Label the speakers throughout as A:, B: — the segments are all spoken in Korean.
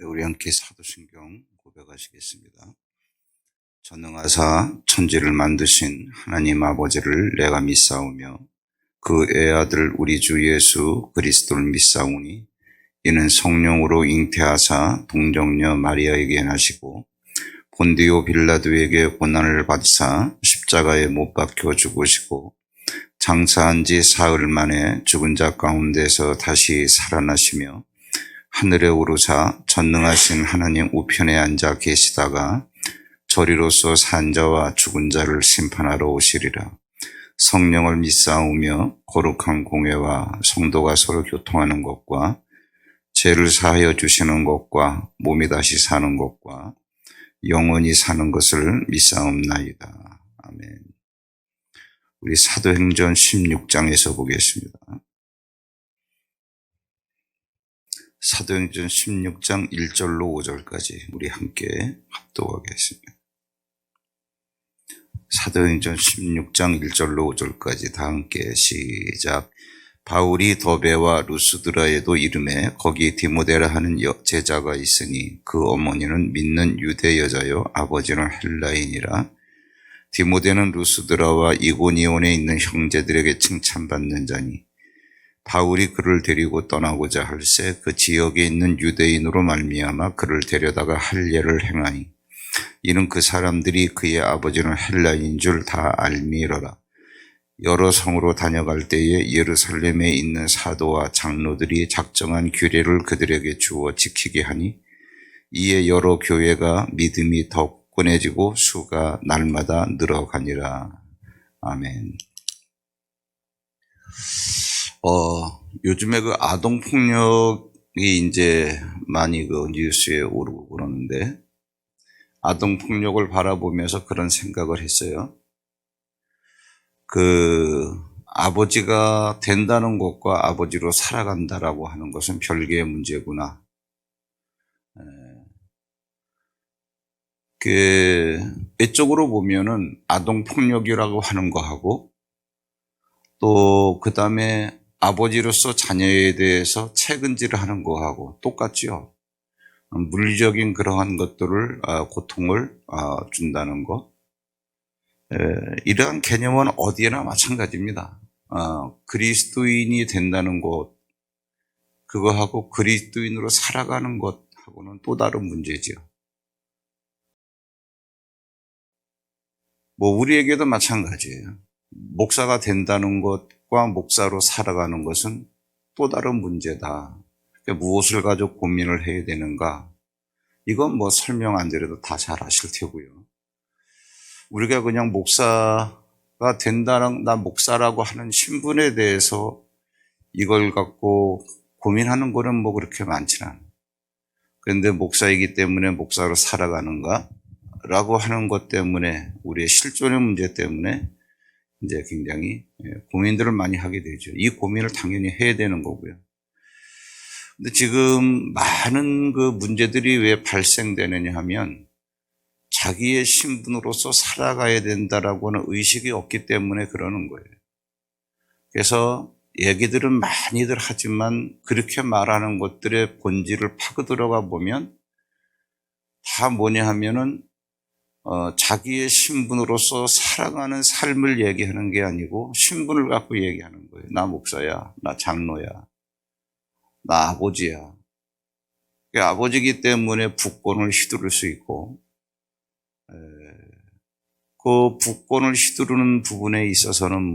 A: 우리 함께 사도신경 고백하시겠습니다. 전능하사 천지를 만드신 하나님 아버지를 내가 믿사오며 그 애아들 우리 주 예수 그리스도를 믿사오니 이는 성령으로 잉태하사 동정녀 마리아에게 나시고 본디오 빌라도에게 고난을 받으사 십자가에 못 박혀 죽으시고 장사한 지 사흘 만에 죽은 자 가운데서 다시 살아나시며 하늘에 오르사 전능하신 하나님 우편에 앉아 계시다가 저리로서 산 자와 죽은 자를 심판하러 오시리라. 성령을 믿사오며 거룩한 공회와 성도가 서로 교통하는 것과 죄를 사하여 주시는 것과 몸이 다시 사는 것과 영원히 사는 것을 믿사옵나이다. 아멘. 우리 사도행전 16장에서 보겠습니다. 사도행전 16장 1절로 5절까지 우리 함께 합독하겠습니다. 사도행전 16장 1절로 5절까지 다 함께 시작. 바울이 더베와 루스드라에도 이름에 거기 디모데라 하는 제자가 있으니 그 어머니는 믿는 유대 여자요 아버지는 헬라인이라. 디모데는 루스드라와 이고니온에 있는 형제들에게 칭찬받는 자니 바울이 그를 데리고 떠나고자 할새 그 지역에 있는 유대인으로 말미암아 그를 데려다가 할례를 행하니 이는 그 사람들이 그의 아버지는 헬라인인 줄 다 알미러라. 여러 성으로 다녀갈 때에 예루살렘에 있는 사도와 장로들이 작정한 규례를 그들에게 주어 지키게 하니 이에 여러 교회가 믿음이 더욱 권해지고 수가 날마다 늘어가니라. 아멘. 요즘에 그 아동폭력이 이제 많이 그 뉴스에 오르고 그러는데, 아동폭력을 바라보면서 그런 생각을 했어요. 아버지가 된다는 것과 아버지로 살아간다라고 하는 것은 별개의 문제구나. 외적으로 보면은 아동폭력이라고 하는 거하고 또 그 다음에 아버지로서 자녀에 대해서 책임질을 하는 거하고 똑같죠. 물리적인 그러한 것들을 고통을 준다는 것. 이러한 개념은 어디에나 마찬가지입니다. 그리스도인이 된다는 것, 그거하고 그리스도인으로 살아가는 것하고는 또 다른 문제죠. 우리에게도 마찬가지예요. 목사가 된다는 것과 목사로 살아가는 것은 또 다른 문제다. 그러니까 무엇을 가지고 고민을 해야 되는가? 이건 설명 안 드려도 다 잘 아실 테고요. 우리가 그냥 목사가 된다는, 나 목사라고 하는 신분에 대해서 이걸 갖고 고민하는 거는 그렇게 많지는 않아요. 그런데 목사이기 때문에 목사로 살아가는가? 라고 하는 것 때문에, 우리의 실존의 문제 때문에 이제 굉장히 고민들을 많이 하게 되죠. 이 고민을 당연히 해야 되는 거고요. 근데 지금 많은 그 문제들이 왜 발생되느냐 하면 자기의 신분으로서 살아가야 된다라고 하는 의식이 없기 때문에 그러는 거예요. 그래서 얘기들은 많이들 하지만 그렇게 말하는 것들의 본질을 파고 들어가 보면 다 뭐냐 하면은 자기의 신분으로서 살아가는 삶을 얘기하는 게 아니고 신분을 갖고 얘기하는 거예요. 나 목사야, 나 장로야, 나 아버지야. 아버지이기 때문에 부권을 휘두를 수 있고, 그 부권을 휘두르는 부분에 있어서는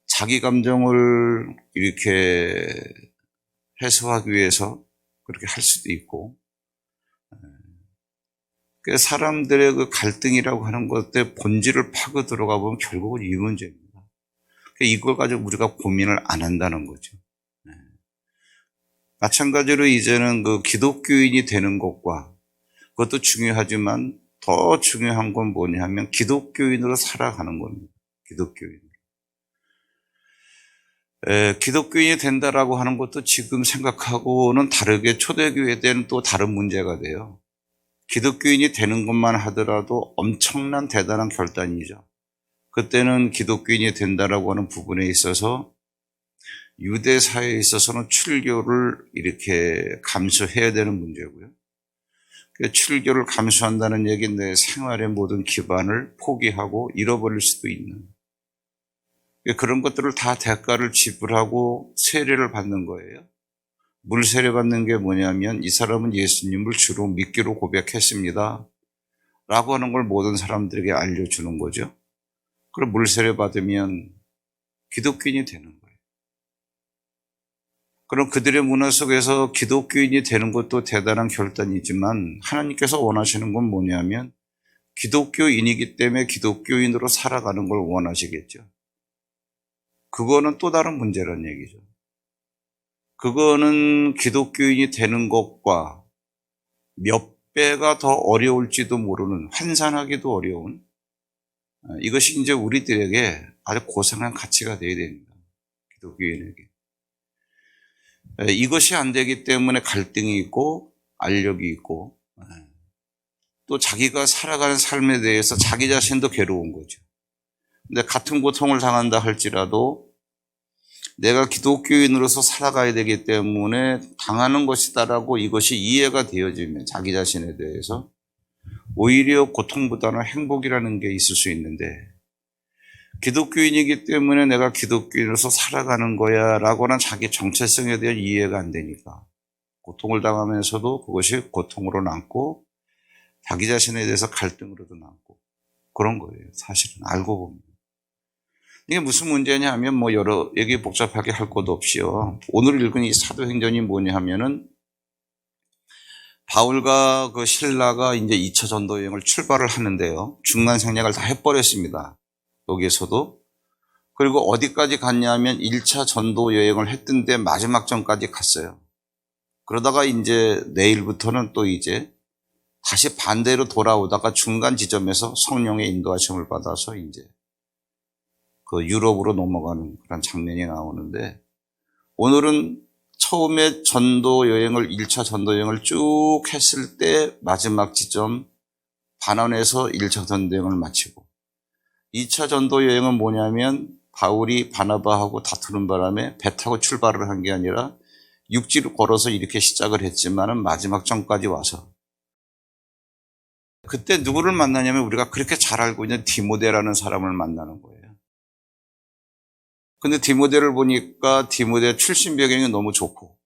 A: 자기 감정을 이렇게 해소하기 위해서 그렇게 할 수도 있고, 사람들의 그 갈등이라고 하는 것의 본질을 파고 들어가 보면 결국은 이 문제입니다. 이걸 가지고 우리가 고민을 안 한다는 거죠. 마찬가지로 이제는 그 기독교인이 되는 것과 그것도 중요하지만 더 중요한 건 뭐냐 하면 기독교인으로 살아가는 겁니다. 기독교인이 된다라고 하는 것도 지금 생각하고는 다르게 초대교회에 대한 또 다른 문제가 돼요. 기독교인이 되는 것만 하더라도 엄청난 대단한 결단이죠. 그때는 기독교인이 된다라고 하는 부분에 있어서 유대 사회에 있어서는 출교를 이렇게 감수해야 되는 문제고요. 출교를 감수한다는 얘기는 내 생활의 모든 기반을 포기하고 잃어버릴 수도 있는, 그런 것들을 다 대가를 지불하고 세례를 받는 거예요. 물 세례 받는 게 뭐냐면 이 사람은 예수님을 주로 믿기로 고백했습니다 라고 하는 걸 모든 사람들에게 알려주는 거죠. 그럼 물 세례 받으면 기독교인이 되는 거예요. 그럼 그들의 문화 속에서 기독교인이 되는 것도 대단한 결단이지만 하나님께서 원하시는 건 뭐냐면 기독교인이기 때문에 기독교인으로 살아가는 걸 원하시겠죠. 그거는 또 다른 문제란 얘기죠. 그거는 기독교인이 되는 것과 몇 배가 더 어려울지도 모르는, 환산하기도 어려운, 이것이 이제 우리들에게 아주 고상한 가치가 되어야 됩니다. 기독교인에게. 이것이 안 되기 때문에 갈등이 있고 알력이 있고 또 자기가 살아가는 삶에 대해서 자기 자신도 괴로운 거죠. 근데 같은 고통을 당한다 할지라도 내가 기독교인으로서 살아가야 되기 때문에 당하는 것이다라고 이것이 이해가 되어지면 자기 자신에 대해서 오히려 고통보다는 행복이라는 게 있을 수 있는데, 기독교인이기 때문에 내가 기독교인으로서 살아가는 거야 라고는 자기 정체성에 대한 이해가 안 되니까 고통을 당하면서도 그것이 고통으로 남고 자기 자신에 대해서 갈등으로도 남고 그런 거예요. 사실은 알고 보면. 이게 무슨 문제냐 하면 뭐 여러 얘기 복잡하게 할 것도 없이요. 오늘 읽은 이 사도행전이 뭐냐 하면은 바울과 그 실라가 이제 2차 전도 여행을 출발을 하는데요. 중간 생략을 다 해버렸습니다. 여기에서도. 그리고 어디까지 갔냐 하면 1차 전도 여행을 했던데 마지막 전까지 갔어요. 그러다가 이제 내일부터는 또 이제 다시 반대로 돌아오다가 중간 지점에서 성령의 인도하심을 받아서 이제 그 유럽으로 넘어가는 그런 장면이 나오는데, 오늘은 처음에 전도 여행을 1차 전도 여행을 쭉 했을 때 마지막 지점 바나에서 1차 전도 여행을 마치고, 2차 전도 여행은 뭐냐면 바울이 바나바하고 다투는 바람에 배 타고 출발을 한 게 아니라 육지로 걸어서 이렇게 시작을 했지만은 마지막 점까지 와서 그때 누구를 만나냐면 우리가 그렇게 잘 알고 있는 디모데라는 사람을 만나는 거예요. 근데 디모데를 보니까 디모데 출신 배경이 너무 좋고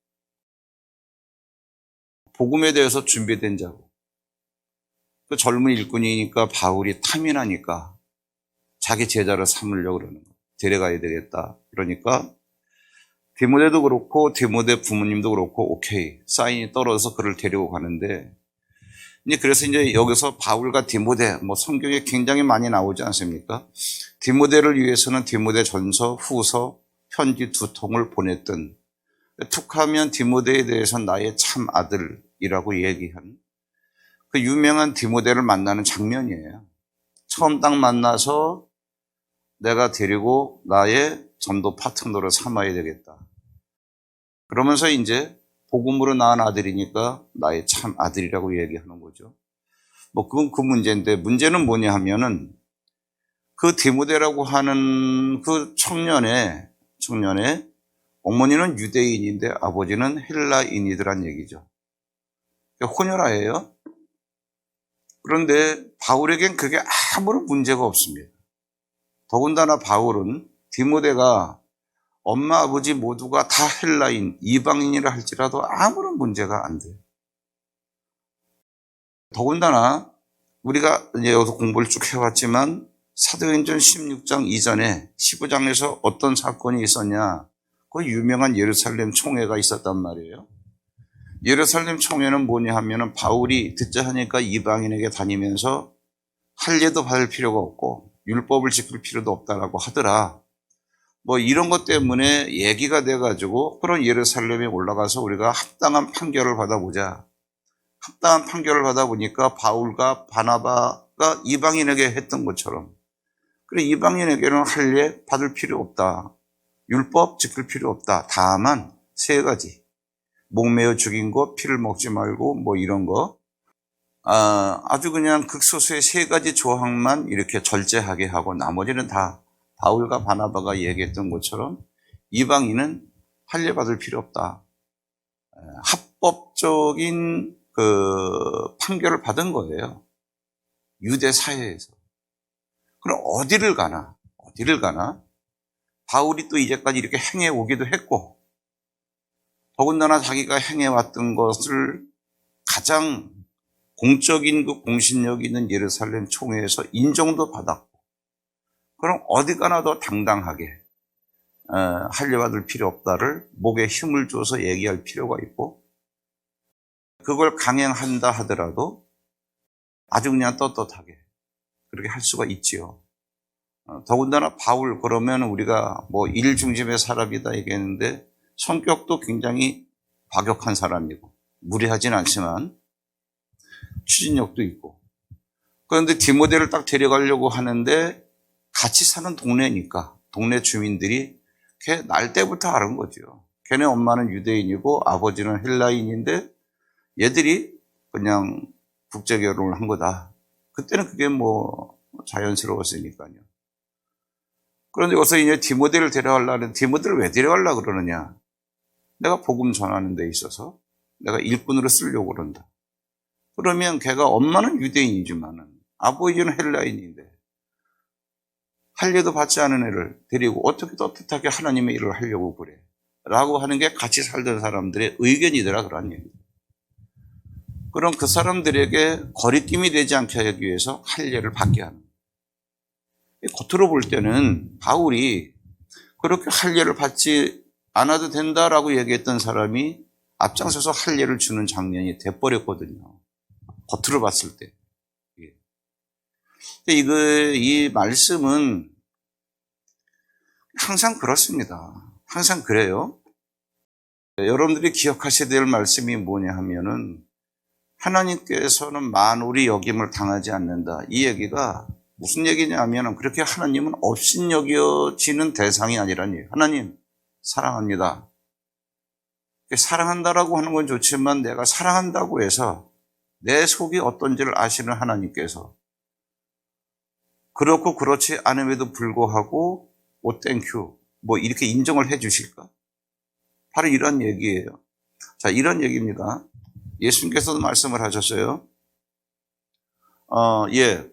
A: 복음에 대해서 준비된 자고, 그 젊은 일꾼이니까 바울이 탐이나니까 자기 제자를 삼으려고 그러는 거예요. 데려가야 되겠다. 그러니까 디모데도 그렇고 디모데 부모님도 그렇고 오케이 사인이 떨어져서 그를 데리고 가는데, 그래서 이제 여기서 바울과 디모데, 뭐 성경에 굉장히 많이 나오지 않습니까? 디모데를 위해서는 디모데 전서, 후서, 편지 2통을 보냈던, 툭하면 디모데에 대해서 나의 참 아들이라고 얘기한 그 유명한 디모데를 만나는 장면이에요. 처음 딱 만나서 내가 데리고 나의 전도 파트너로 삼아야 되겠다. 그러면서 이제 복음으로 낳은 아들이니까 나의 참 아들이라고 얘기하는 거죠. 뭐 그건 그 문제인데, 문제는 뭐냐 하면은 그 디모데라고 하는 그 청년의 어머니는 유대인인데 아버지는 헬라인이더란 얘기죠. 혼혈아예요. 그런데 바울에겐 그게 아무런 문제가 없습니다. 더군다나 바울은 디모데가 엄마 아버지 모두가 다 헬라인, 이방인이라 할지라도 아무런 문제가 안 돼요. 더군다나 우리가 이제 여기서 공부를 쭉 해왔지만 사도행전 16장 이전에 15장에서 어떤 사건이 있었냐, 그 유명한 예루살렘 총회가 있었단 말이에요. 예루살렘 총회는 뭐냐 하면은 바울이 듣자 하니까 이방인에게 다니면서 할례도 받을 필요가 없고 율법을 지킬 필요도 없다라고 하더라. 뭐 이런 것 때문에 얘기가 돼가지고 그런 예루살렘에 올라가서 우리가 합당한 판결을 받아보자. 합당한 판결을 받아보니까 바울과 바나바가 이방인에게 했던 것처럼, 그래 이방인에게는 할례 받을 필요 없다. 율법 지킬 필요 없다. 다만 3가지. 목매어 죽인 거, 피를 먹지 말고 뭐 이런 거. 아주 그냥 극소수의 3가지 조항만 이렇게 절제하게 하고 나머지는 다 바울과 바나바가 얘기했던 것처럼 이방인은 할례받을 필요 없다. 합법적인 그 판결을 받은 거예요. 유대 사회에서. 그럼 어디를 가나? 바울이 또 이제까지 이렇게 행해 오기도 했고, 더군다나 자기가 행해왔던 것을 가장 공적인 그 공신력 있는 예루살렘 총회에서 인정도 받았고, 그럼 어디 가나 더 당당하게 할례받을 필요 없다를 목에 힘을 줘서 얘기할 필요가 있고, 그걸 강행한다 하더라도 아주 그냥 떳떳하게 그렇게 할 수가 있지요. 더군다나 바울, 그러면 우리가 뭐 일 중심의 사람이다 얘기했는데 성격도 굉장히 과격한 사람이고 무례하진 않지만 추진력도 있고, 그런데 디모데를 딱 데려가려고 하는데 같이 사는 동네니까 동네 주민들이 걔 날 때부터 아는 거죠. 걔네 엄마는 유대인이고 아버지는 헬라인인데 얘들이 그냥 국제 결혼을 한 거다. 그때는 그게 뭐 자연스러웠으니까요. 그런데 여기서 이제 디모데를 데려가려는, 디모데를 왜 데려가려고 그러느냐? 내가 복음 전하는 데 있어서 내가 일꾼으로 쓰려고 그런다. 그러면 걔가 엄마는 유대인이지만은 아버지는 헬라인인데 할례도 받지 않은 애를 데리고 어떻게 떳떳하게 하나님의 일을 하려고 그래? 라고 하는 게 같이 살던 사람들의 의견이더라, 그런 얘기죠. 그럼 그 사람들에게 거리낌이 되지 않게 하기 위해서 할례를 받게 하는. 겉으로 볼 때는 바울이 그렇게 할례를 받지 않아도 된다라고 얘기했던 사람이 앞장서서 할례를 주는 장면이 돼버렸거든요. 겉으로 봤을 때. 이 말씀은 항상 그렇습니다. 항상 그래요. 여러분들이 기억하셔야 될 말씀이 뭐냐 하면은 하나님께서는 만울이 여김을 당하지 않는다. 이 얘기가 무슨 얘기냐면 그렇게 하나님은 업신여겨지는 대상이 아니라는 얘기예요. 하나님 사랑합니다. 사랑한다라고 하는 건 좋지만 내가 사랑한다고 해서 내 속이 어떤지를 아시는 하나님께서 그렇고 그렇지 않음에도 불구하고 땡큐 뭐 이렇게 인정을 해 주실까? 바로 이런 얘기예요. 자, 이런 얘기입니다. 예수님께서도 말씀을 하셨어요.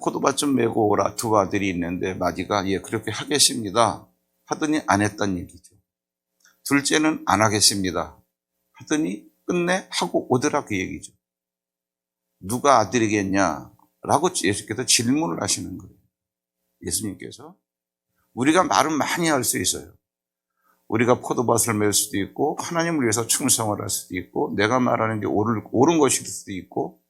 A: 포도밭 좀 메고 오라. 두 아들이 있는데 마디가 그렇게 하겠습니다 하더니 안 했단 얘기죠. 둘째는 안 하겠습니다 하더니 끝내 하고 오더라, 그 얘기죠. 누가 아들이겠냐? 라고 예수께서 질문을 하시는 거예요. 예수님께서. 우리가 말은 많이 할 수 있어요. 우리가 포도밭을 맬 수도 있고 하나님을 위해서 충성을 할 수도 있고 내가 말하는 게 옳은 것일 수도 있고,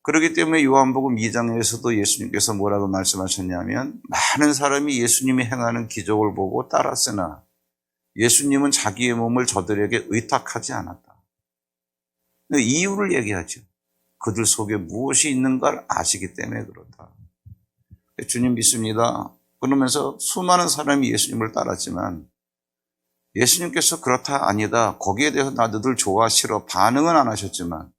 A: 그렇기 때문에 요한복음 2장에서도 예수님께서 뭐라고 말씀하셨냐면 많은 사람이 예수님이 행하는 기적을 보고 따랐으나 예수님은 자기의 몸을 저들에게 의탁하지 않았다. 이유를 얘기하죠. 그들 속에 무엇이 있는가를 아시기 때문에 그렇다. 주님 믿습니다. 그러면서 수많은 사람이 예수님을 따랐지만 예수님께서 그렇다 아니다, 거기에 대해서 나들 좋아 싫어 반응은 안 하셨지만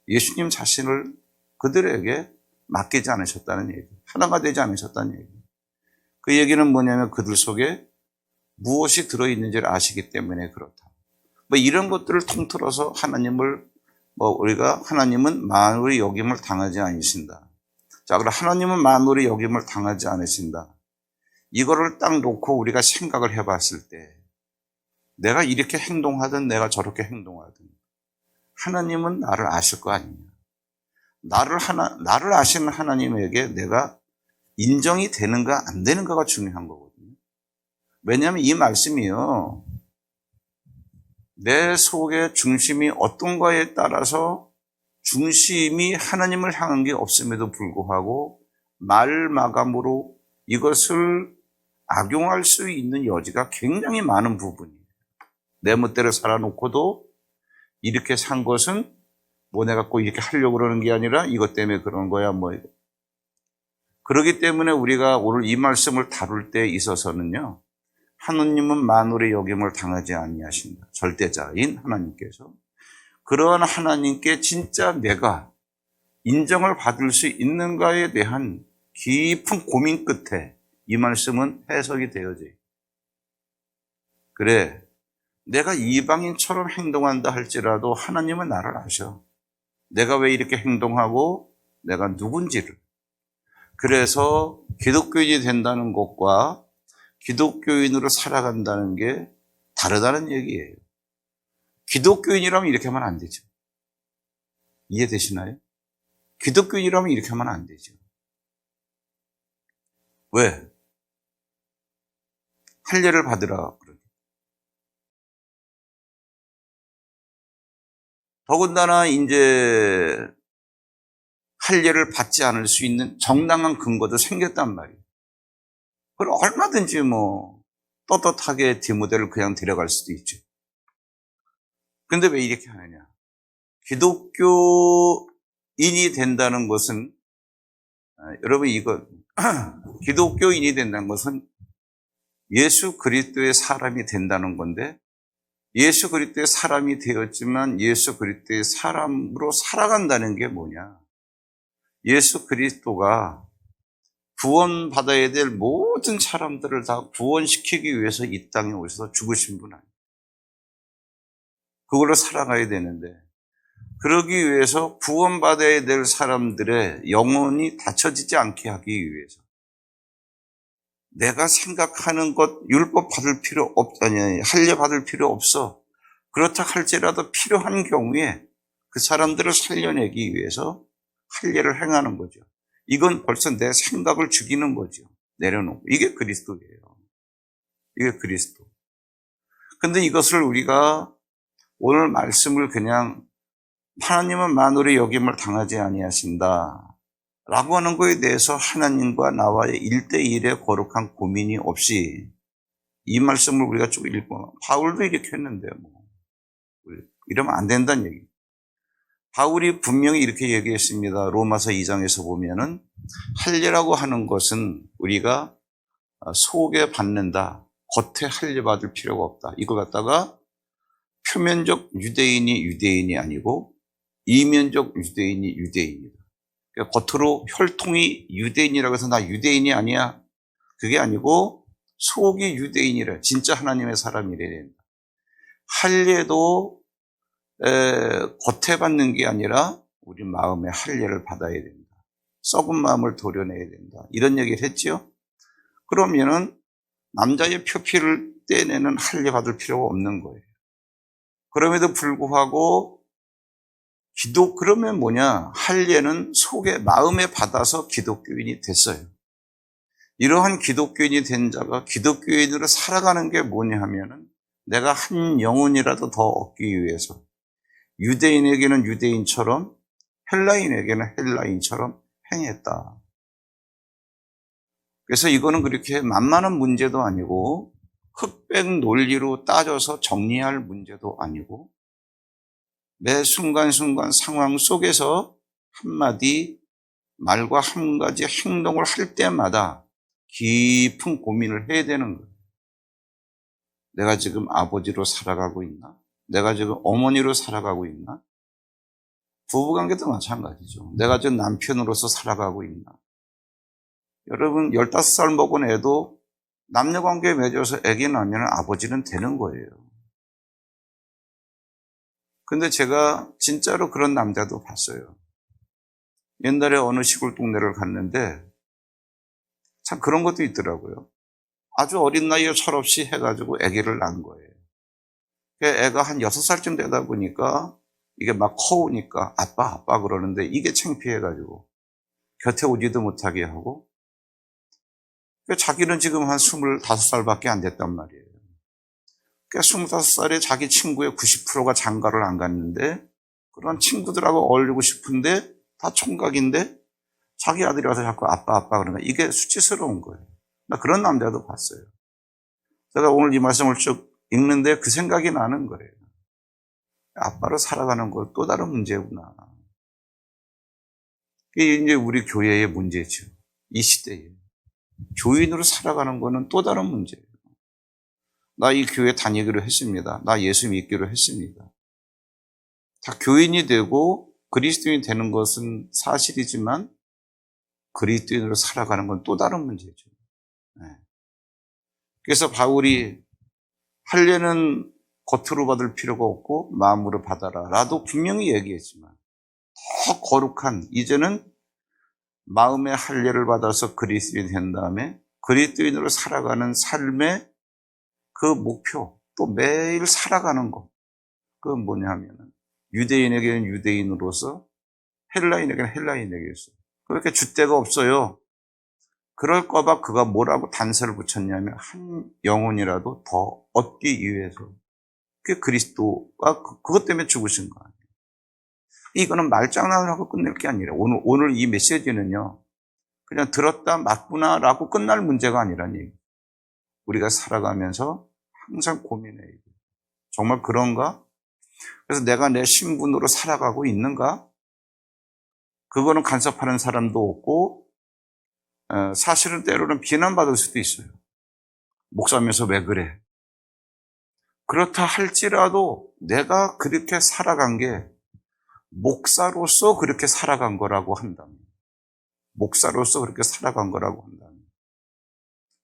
A: 예수님 자신을 그들에게 맡기지 않으셨다는 얘기, 하나가 되지 않으셨다는 얘기. 그 얘기는 뭐냐면 그들 속에 무엇이 들어있는지를 아시기 때문에 그렇다. 뭐 이런 것들을 통틀어서 우리가 하나님은 만울의 여김을 당하지 않으신다. 자, 그럼 하나님은 만울의 여김을 당하지 않으신다. 이거를 딱 놓고 우리가 생각을 해봤을 때 내가 이렇게 행동하든 내가 저렇게 행동하든 하나님은 나를 아실 거 아니냐. 나를 아시는 하나님에게 내가 인정이 되는가 안 되는가가 중요한 거거든요. 왜냐하면 이 말씀이요, 내 속의 중심이 어떤가에 따라서 중심이 하나님을 향한 게 없음에도 불구하고 말 마감으로 이것을 악용할 수 있는 여지가 굉장히 많은 부분이에요. 내 멋대로 살아놓고도 이렇게 산 것은 뭐 내가 꼭 이렇게 하려고 그러는 게 아니라 이것 때문에 그런 거야 뭐. 그렇기 때문에 우리가 오늘 이 말씀을 다룰 때 있어서는요, 하느님은 만울의 여김을 당하지 아니하신다. 절대자인 하나님께서. 그러한 하나님께 진짜 내가 인정을 받을 수 있는가에 대한 깊은 고민 끝에 이 말씀은 해석이 되어져요. 그래, 내가 이방인처럼 행동한다 할지라도 하나님은 나를 아셔. 내가 왜 이렇게 행동하고 내가 누군지를. 그래서 기독교인이 된다는 것과 기독교인으로 살아간다는 게 다르다는 얘기예요. 기독교인이라면 이렇게 하면 안 되죠. 이해되시나요? 기독교인이라면 이렇게 하면 안 되죠. 왜? 할례를 받으라 그러죠. 더군다나 이제 할례를 받지 않을 수 있는 정당한 근거도 생겼단 말이에요. 그럼 얼마든지 뭐 떳떳하게 디모데를 그냥 데려갈 수도 있죠. 근데 왜 이렇게 하느냐? 기독교인이 된다는 것은 여러분 이거 기독교인이 된다는 것은 예수 그리스도의 사람이 된다는 건데 예수 그리스도의 사람이 되었지만 예수 그리스도의 사람으로 살아간다는 게 뭐냐? 예수 그리스도가 구원받아야 될 모든 사람들을 다 구원시키기 위해서 이 땅에 오셔서 죽으신 분 아니에요. 그걸로 살아가야 되는데 그러기 위해서 구원받아야 될 사람들의 영혼이 닫혀지지 않게 하기 위해서 내가 생각하는 것 율법 받을 필요 없다니 할례 받을 필요 없어. 그렇다 할지라도 필요한 경우에 그 사람들을 살려내기 위해서 할례를 행하는 거죠. 이건 벌써 내 생각을 죽이는 거죠. 내려놓고. 이게 그리스도예요. 이게 그리스도. 근데 이것을 우리가 오늘 말씀을 그냥 하나님은 만물의 여김을 당하지 아니하신다 라고 하는 거에 대해서 하나님과 나와의 1대1의 거룩한 고민이 없이 이 말씀을 우리가 쭉 읽고 바울도 이렇게 했는데 뭐 이러면 안 된다는 얘기. 바울이 분명히 이렇게 얘기했습니다. 로마서 2장에서 보면은 할례라고 하는 것은 우리가 속에 받는다. 겉에 할례 받을 필요가 없다. 이거 갖다가 표면적 유대인이 아니고 이면적 유대인이 유대인이다. 그러니까 겉으로 혈통이 유대인이라고 해서 나 유대인이 아니야. 그게 아니고 속이 유대인이래. 진짜 하나님의 사람이래 된다. 할례도 겉에 받는 게 아니라 우리 마음의 할례를 받아야 된다. 썩은 마음을 도려내야 된다. 이런 얘기를 했죠. 그러면은 남자의 표피를 떼내는 할례 받을 필요가 없는 거예요. 그럼에도 불구하고 그러면 뭐냐? 할례는 속에 마음에 받아서 기독교인이 됐어요. 이러한 기독교인이 된 자가 기독교인으로 살아가는 게 뭐냐 하면은 내가 한 영혼이라도 더 얻기 위해서 유대인에게는 유대인처럼 헬라인에게는 헬라인처럼 행했다. 그래서 이거는 그렇게 만만한 문제도 아니고 흑백 논리로 따져서 정리할 문제도 아니고 매 순간순간 상황 속에서 한마디 말과 한 가지 행동을 할 때마다 깊은 고민을 해야 되는 거예요. 내가 지금 아버지로 살아가고 있나? 내가 지금 어머니로 살아가고 있나? 부부관계도 마찬가지죠. 내가 지금 남편으로서 살아가고 있나? 여러분 15살 먹은 애도 남녀관계에 맺어서 애기 낳으면 아버지는 되는 거예요. 근데 제가 진짜로 그런 남자도 봤어요. 옛날에 어느 시골 동네를 갔는데 참 그런 것도 있더라고요. 아주 어린 나이에 철없이 해가지고 아기를 낳은 거예요. 애가 한 6살쯤 되다 보니까 이게 막 커오니까 아빠 그러는데 이게 창피해가지고 곁에 오지도 못하게 하고 자기는 지금 한 25살밖에 안 됐단 말이에요. 25살에 자기 친구의 90%가 장가를 안 갔는데 그런 친구들하고 어울리고 싶은데 다 총각인데 자기 아들이 와서 자꾸 아빠 그러니까 이게 수치스러운 거예요. 나 그런 남자도 봤어요. 제가 오늘 이 말씀을 쭉 읽는데 그 생각이 나는 거예요. 아빠로 살아가는 거 또 다른 문제구나. 이게 이제 우리 교회의 문제죠. 이 시대에. 교인으로 살아가는 거는 또 다른 문제예요. 나 이 교회 다니기로 했습니다. 나 예수 믿기로 했습니다. 다 교인이 되고 그리스도인이 되는 것은 사실이지만 그리스도인으로 살아가는 건 또 다른 문제죠. 네. 그래서 바울이 할례는 겉으로 받을 필요가 없고 마음으로 받아라 라도 분명히 얘기했지만 더 거룩한, 이제는 마음의 할례를 받아서 그리스도인이 된 다음에 그리스도인으로 살아가는 삶의 그 목표, 또 매일 살아가는 것, 그건 뭐냐면 유대인에게는 유대인으로서, 헬라인에게는 헬라인에게서 그렇게 줏대가 없어요. 그럴까 봐 그가 뭐라고 단서를 붙였냐면 한 영혼이라도 더 얻기 위해서. 그게 그리스도가 그것 때문에 죽으신 거 아니에요. 이거는 말장난을 하고 끝낼 게 아니라 오늘 이 메시지는요, 그냥 들었다 맞구나라고 끝날 문제가 아니라는 얘기예요. 우리가 살아가면서 항상 고민해야 돼요. 정말 그런가? 그래서 내가 내 신분으로 살아가고 있는가? 그거는 간섭하는 사람도 없고, 사실은 때로는 비난받을 수도 있어요. 목사면서 왜 그래? 그렇다 할지라도 내가 그렇게 살아간 게 목사로서 그렇게 살아간 거라고 한다면, 목사로서 그렇게 살아간 거라고 한다면,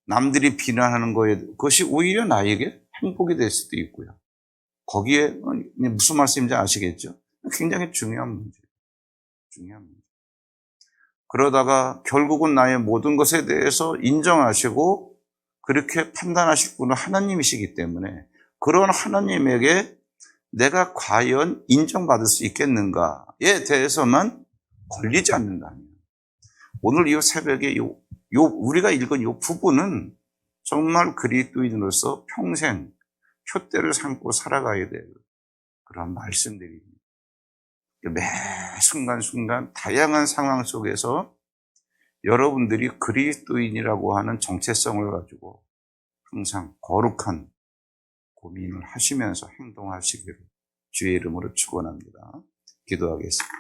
A: 남들이 비난하는 거에 그것이 오히려 나에게 행복이 될 수도 있고요. 거기에 무슨 말씀인지 아시겠죠? 굉장히 중요한 문제예요. 중요한 문제. 그러다가 결국은 나의 모든 것에 대해서 인정하시고 그렇게 판단하실 분은 하나님이시기 때문에 그런 하나님에게 내가 과연 인정받을 수 있겠는가에 대해서만 걸리지 않는다면, 오늘 이 새벽에 우리가 읽은 이 부분은 정말 그리스도인으로서 평생 표대를 삼고 살아가야 될 그런 말씀들입니다. 매 순간순간 다양한 상황 속에서 여러분들이 그리스도인이라고 하는 정체성을 가지고 항상 거룩한 고민을 하시면서 행동하시기를 주의 이름으로 축원합니다. 기도하겠습니다.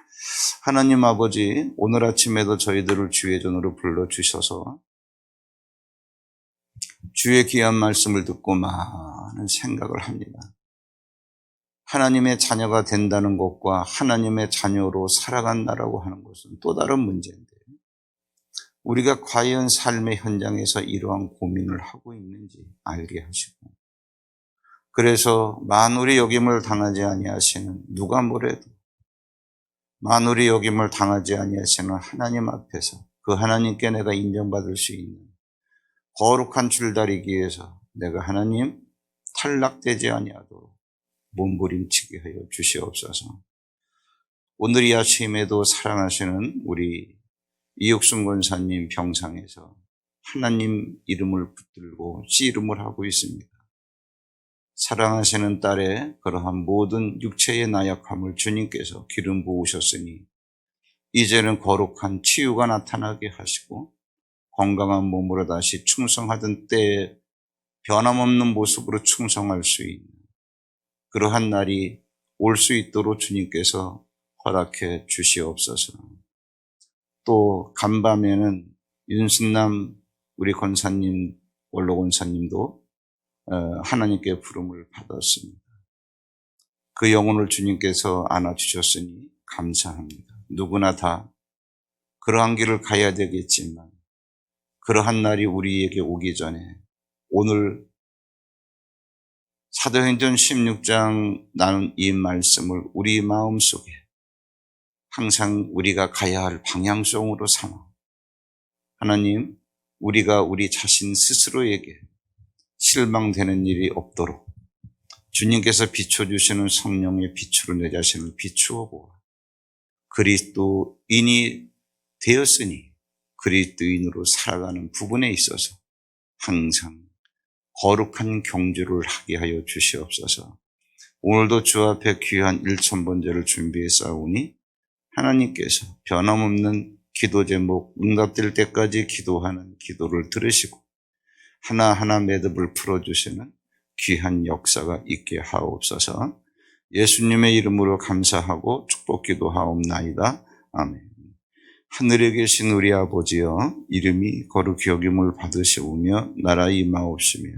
A: 하나님 아버지, 오늘 아침에도 저희들을 주의 전으로 불러주셔서 주의 귀한 말씀을 듣고 많은 생각을 합니다. 하나님의 자녀가 된다는 것과 하나님의 자녀로 살아간다라고 하는 것은 또 다른 문제인데, 우리가 과연 삶의 현장에서 이러한 고민을 하고 있는지 알게 하시고, 그래서 만울의 여김을 당하지 아니하시는, 누가 뭐래도 만울의 여김을 당하지 아니하시는 하나님 앞에서 그 하나님께 내가 인정받을 수 있는 거룩한 줄다리기 위해서 내가 하나님 탈락되지 아니하도록 몸부림치게 하여 주시옵소서. 오늘 이 아침에도 사랑하시는 우리 이육순 권사님 병상에서 하나님 이름을 붙들고 씨름을 하고 있습니다. 사랑하시는 딸의 그러한 모든 육체의 나약함을 주님께서 기름 부으셨으니 이제는 거룩한 치유가 나타나게 하시고 건강한 몸으로 다시 충성하던 때에 변함없는 모습으로 충성할 수 있는 그러한 날이 올 수 있도록 주님께서 허락해 주시옵소서. 또 간밤에는 윤순남 우리 권사님, 원로 권사님도 하나님께 부름을 받았습니다. 그 영혼을 주님께서 안아주셨으니 감사합니다. 누구나 다 그러한 길을 가야 되겠지만 그러한 날이 우리에게 오기 전에 오늘 사도행전 16장 나눈 이 말씀을 우리 마음속에 항상 우리가 가야 할 방향성으로 삼아 하나님, 우리가 우리 자신 스스로에게 실망되는 일이 없도록 주님께서 비춰주시는 성령의 빛으로 내 자신을 비추어 보아 그리스도인이 되었으니 그리스도인으로 살아가는 부분에 있어서 항상 거룩한 경주를 하게 하여 주시옵소서. 오늘도 주 앞에 귀한 1000번제를 준비해 싸우니 하나님께서 변함없는 기도 제목 응답될 때까지 기도하는 기도를 들으시고 하나하나 매듭을 풀어주시는 귀한 역사가 있게 하옵소서. 예수님의 이름으로 감사하고 축복 기도하옵나이다. 아멘. 하늘에 계신 우리 아버지여, 이름이 거룩히 여김을 받으시오며 나라 임하옵시며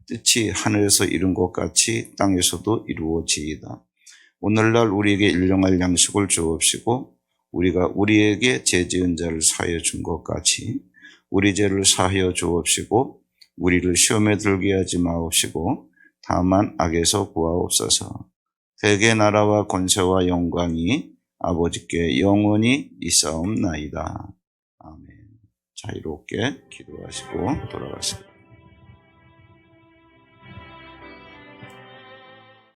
A: 뜻이 하늘에서 이룬 것 같이 땅에서도 이루어지이다. 오늘날 우리에게 일용할 양식을 주옵시고 우리가 우리에게 죄 지은 자를 사하여 준 것 같이 우리 죄를 사하여 주옵시고 우리를 시험에 들게 하지 마옵시고 다만 악에서 구하옵소서. 세계 나라와 권세와 영광이 아버지께 영원히 있사옵나이다. 아멘. 자유롭게 기도하시고 돌아가시고